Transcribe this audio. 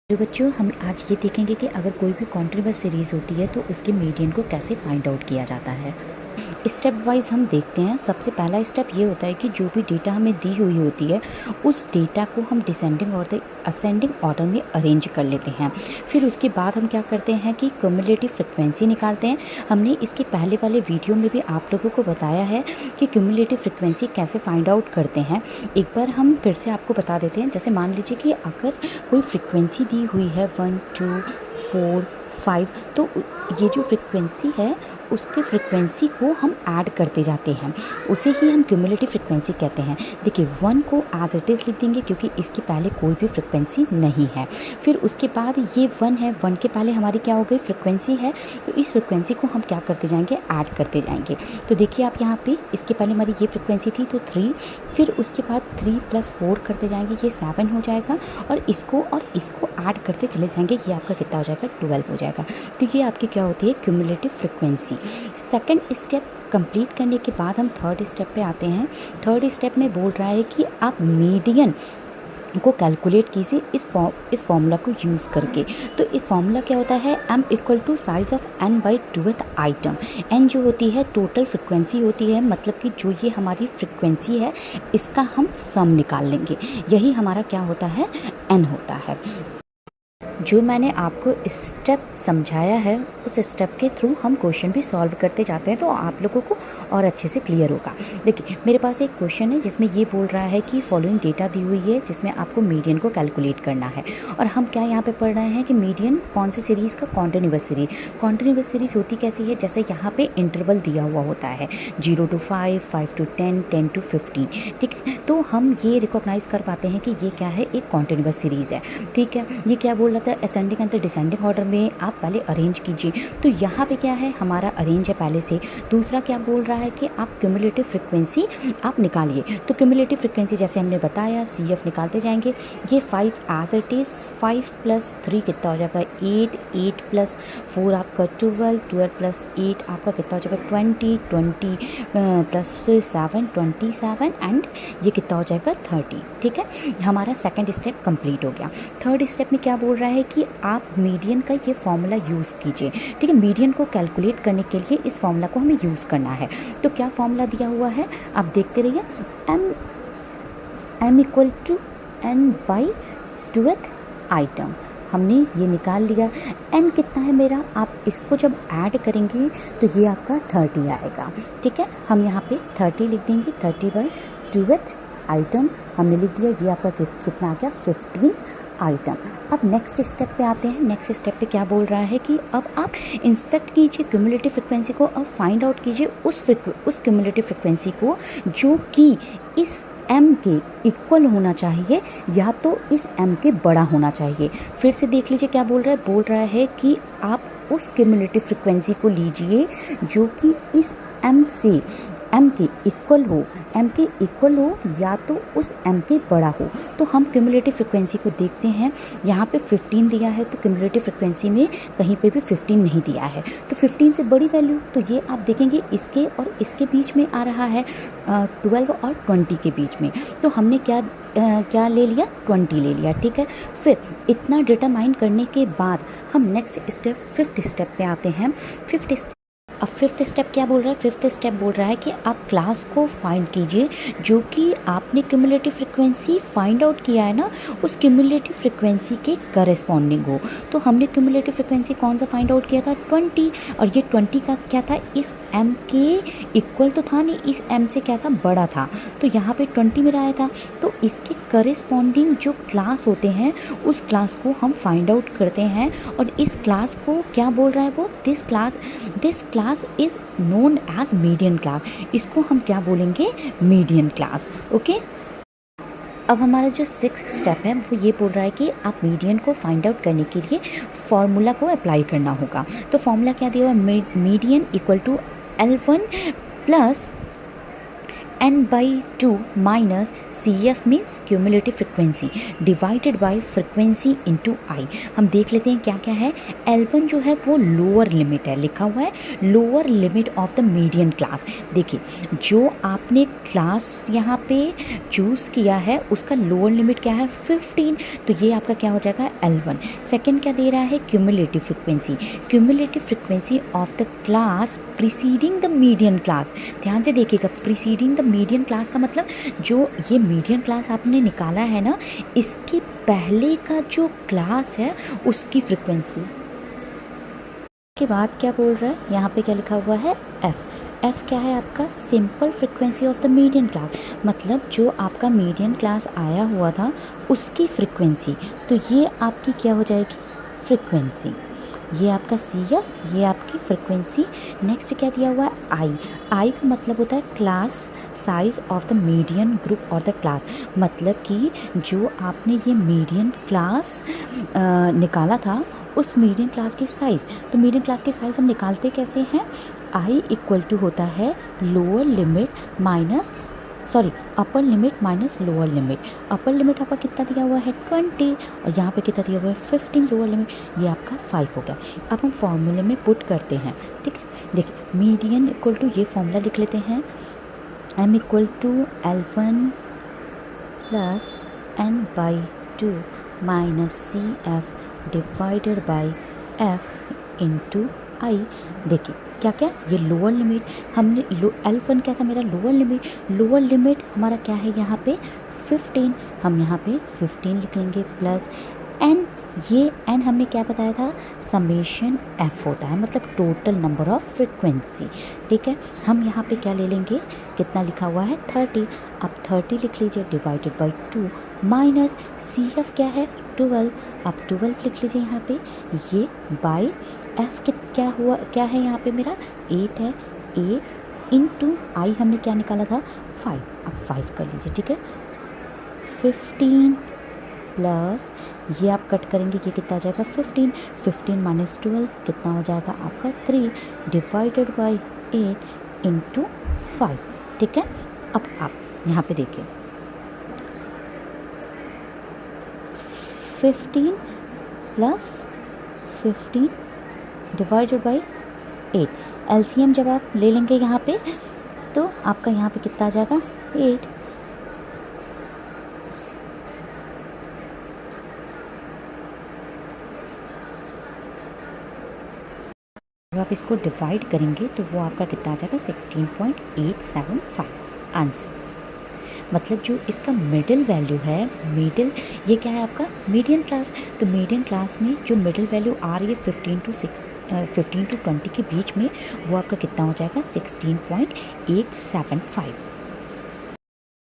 तो बच्चों हम आज ये देखेंगे कि अगर कोई भी कॉन्टिन्यूअस सीरीज़ होती है तो उसके मीडियन को कैसे फाइंड आउट किया जाता है। स्टेप वाइज हम देखते हैं। सबसे पहला स्टेप ये होता है कि जो भी डेटा हमें दी हुई होती है उस डेटा को हम डिसेंडिंग और असेंडिंग ऑर्डर में अरेंज कर लेते हैं। फिर उसके बाद हम क्या करते हैं कि क्यूमुलेटिव फ्रिक्वेंसी निकालते हैं। हमने इसके पहले वाले वीडियो में भी आप लोगों को बताया है कि क्यूमुलेटिव फ्रिक्वेंसी कैसे फाइंड आउट करते हैं। एक बार हम फिर से आपको बता देते हैं। जैसे मान लीजिए कि अगर कोई फ्रिक्वेंसी दी हुई है 1 2 4 5, तो ये जो फ्रिक्वेंसी है उसके फ्रिक्वेंसी को हम ऐड करते जाते हैं, उसे ही हम क्यूमुलेटिव फ्रिक्वेंसी कहते हैं। देखिए 1 को एज इट इज़ लिख देंगे क्योंकि इसके पहले कोई भी फ्रिक्वेंसी नहीं है। फिर उसके बाद ये 1 है, 1 के पहले हमारी क्या हो गई फ्रिक्वेंसी है, तो इस फ्रिक्वेंसी को हम क्या करते जाएंगे, ऐड करते जाएंगे। तो देखिए आप यहाँ पे इसके पहले हमारी ये फ्रिक्वेंसी थी तो 3, फिर उसके बाद 3 + 4 करते जाएंगे, ये 7 हो जाएगा और इसको ऐड करते चले जाएंगे, ये आपका कितना हो जाएगा 12 हो जाएगा। तो ये आपकी क्या होती है cumulative frequency. Second step complete करने के बाद हम थर्ड स्टेप पे आते हैं। थर्ड स्टेप में बोल रहा है कि आप मीडियन को कैलकुलेट कीजिए इस फॉर्मूला को यूज़ करके। तो ये फॉर्मूला क्या होता है, m = size of n/2th item. n जो होती है टोटल फ्रिक्वेंसी होती है, मतलब कि जो ये हमारी फ्रिक्वेंसी है इसका हम सम निकाल लेंगे, यही हमारा क्या होता है n होता है। जो मैंने आपको स्टेप समझाया है उस स्टेप के थ्रू हम क्वेश्चन भी सॉल्व करते जाते हैं तो आप लोगों को और अच्छे से क्लियर होगा। देखिए मेरे पास एक क्वेश्चन है जिसमें ये बोल रहा है कि फॉलोइंग डेटा दी हुई है जिसमें आपको मीडियन को कैलकुलेट करना है। और हम क्या यहाँ पे पढ़ रहे हैं कि मीडियन कौन सी सीरीज़ का, कॉन्टिन्यूअस सीरीज। कॉन्टिन्यूअस सीरीज होती कैसी है, जैसे यहाँ पे इंटरवल दिया हुआ होता है 0 to 5, 5 to 10, 10 to 15, ठीक है। तो हम ये रिकॉग्नाइज़ कर पाते हैं कि ये क्या है, एक कॉन्टिन्यूअस सीरीज़ है, ठीक है। ये क्या बोल रहा था, असेंडिंग एंड डिसेंडिंग ऑर्डर में आप पहले अरेंज कीजिए। तो यहाँ पे क्या है, हमारा अरेंज है पहले से। दूसरा क्या बोल रहा है कि आप क्यूमुलेटिव फ्रिक्वेंसी आप निकालिए। तो क्यूमुलेटिव फ्रिक्वेंसी जैसे हमने बताया CF निकालते जाएंगे। ये 5 एज इट इज़, 5 + 3 कितना हो जाएगा 8, 8 + 4 आपका 12, 12 + 8 आपका कितना हो जाएगा 20, 20 + 7 27 एंड ये कितना हो जाएगा 30, ठीक है। हमारा सेकंड स्टेप कंप्लीट हो गया। थर्ड स्टेप में क्या बोल रहा है कि आप मीडियन का ये फॉर्मूला यूज़ कीजिए, ठीक है। मीडियन को कैलकुलेट करने के लिए इस फॉर्मूला को हमें यूज़ करना है। तो क्या फॉर्मूला दिया हुआ है आप देखते रहिए, m = n/2th आइटम। हमने ये निकाल लिया। n कितना है मेरा, आप इसको जब ऐड करेंगे तो ये आपका 30 आएगा, ठीक है। हम यहाँ पे 30 लिख देंगे, 30/2th आइटम हमने लिख दिया। ये आपका कितना आ गया 15 आइटम। अब नेक्स्ट स्टेप पे आते हैं। नेक्स्ट स्टेप पे क्या बोल रहा है कि अब आप इंस्पेक्ट कीजिए क्यूमुलेटिव फ्रिक्वेंसी को, अब फाइंड आउट कीजिए उस क्यूमुलेटिव फ्रिक्वेंसी को जो कि इस m के इक्वल होना चाहिए या तो इस m के बड़ा होना चाहिए। फिर से देख लीजिए क्या बोल रहा है कि आप उस क्यूमुलेटिव फ्रिक्वेंसी को लीजिए जो कि इस m के इक्वल हो या तो उस m के बड़ा हो। तो हम क्यूमुलेटिव फ्रिक्वेंसी को देखते हैं। यहाँ पे 15 दिया है तो क्यूमुलेटिव फ्रिक्वेंसी में कहीं पे भी 15 नहीं दिया है, तो 15 से बड़ी वैल्यू तो ये आप देखेंगे इसके और इसके बीच में आ रहा है 12 और 20 के बीच में। तो हमने क्या ले लिया, 20 ले लिया, ठीक है। फिर इतना डिटरमाइन करने के बाद हम नेक्स्ट स्टेप 5th स्टेप पे आते हैं। अब 5th स्टेप क्या बोल रहा है, 5th स्टेप बोल रहा है कि आप क्लास को फाइंड कीजिए जो कि आपने क्यूमुलेटिव फ्रिक्वेंसी फाइंड आउट किया है ना, उस क्यूमुलेटिव फ्रिक्वेंसी के करस्पॉन्डिंग हो। तो हमने क्यूमुलेटिव फ्रिक्वेंसी कौन सा फाइंड आउट किया था 20, और ये 20 का क्या था, इस m के इक्वल तो था नहीं, इस m से क्या था बड़ा था, तो यहाँ पे 20 में आया था। तो इसके करस्पॉन्डिंग जो क्लास होते हैं उस क्लास को हम फाइंड आउट करते हैं। और इस क्लास को क्या बोल रहा है वो, this class is known as median class. इसको हम क्या बोलेंगे, मीडियन क्लास, ओके। अब हमारा जो 6th स्टेप है वो ये बोल रहा है कि आप मीडियन को फाइंड आउट करने के लिए फॉर्मूला को अप्लाई करना होगा। तो फॉर्मूला क्या दिया हुआ है, median = L1 + n/2 minus CF means cumulative frequency divided by frequency into I। हम देख लेते हैं क्या क्या है। L1 जो है वो लोअर लिमिट है, लिखा हुआ है lower limit of the median class. देखिए जो आपने क्लास यहाँ पे चूज़ किया है उसका लोअर लिमिट क्या है 15, तो ये आपका क्या हो जाएगा L1। सेकेंड क्या दे रहा है cumulative frequency of the class preceding the median class. ध्यान से देखिएगा, प्रीसीडिंग द मीडियन क्लास का मतलब जो ये मीडियन क्लास आपने निकाला है ना, इसके पहले का जो क्लास है उसकी फ्रिक्वेंसी के बाद क्या बोल रहा है, यहाँ पे क्या लिखा हुआ है एफ क्या है आपका simple frequency of the median class, मतलब जो आपका मीडियन क्लास आया हुआ था उसकी फ्रिक्वेंसी। तो ये आपकी क्या हो जाएगी फ्रिक्वेंसी, ये आपका CF, ये आपकी फ्रिक्वेंसी। नेक्स्ट क्या दिया हुआ है आई का मतलब होता है class size of the median group और द क्लास, मतलब कि जो आपने ये मीडियन क्लास निकाला था उस मीडियन क्लास की साइज़। तो मीडियन क्लास की साइज़ हम निकालते कैसे हैं, I इक्वल टू होता है lower limit minus upper limit minus lower limit. Upper limit आपका कितना दिया हुआ है 20 और यहाँ पे कितना दिया हुआ है 15, लोअर लिमिट ये आपका 5 हो गया। अब हम फॉर्मूले में पुट करते हैं, ठीक है। देखिए मीडियन इक्वल टू ये फॉर्मूला लिख लेते हैं, M equal to L1 plus n/2 minus CF divided by F into I। देखिए क्या क्या ये लोअर लिमिट हमने L1 क्या था मेरा लोअर लिमिट हमारा क्या है यहाँ पे 15, हम यहाँ पे 15 लिख लेंगे प्लस n, ये n हमने क्या बताया था समेशन f होता है, मतलब टोटल नंबर ऑफ फ्रिक्वेंसी, ठीक है। हम यहाँ पे क्या ले लेंगे, कितना लिखा हुआ है 30, अब 30 लिख लीजिए डिवाइडेड बाई 2 माइनस CF क्या है 12, अब 12 लिख लीजिए यहाँ पे, ये बाई f क्या है यहाँ पे मेरा 8 है, 8 इंटू I हमने क्या निकाला था 5, अब 5 कर लीजिए, ठीक है। 15 प्लस ये आप कट करेंगे, ये कितना आ जाएगा 15 माइनस 12 कितना हो जाएगा आपका 3 डिवाइडेड बाई 8 इंटू 5, ठीक है। अब आप यहाँ पे देखिए 15 प्लस 15 डिवाइडेड बाई 8, LCM जब आप ले लेंगे यहाँ पे तो आपका यहाँ पे कितना आ जाएगा 8। जब आप इसको डिवाइड करेंगे तो वो आपका कितना आ जाएगा 16.875 आंसर। मतलब जो इसका मिडिल वैल्यू है, ये क्या है आपका मीडियन क्लास, तो मीडियन क्लास में जो मिडिल वैल्यू आ रही है 15 to 20 के बीच में वो आपका कितना हो जाएगा 16.875।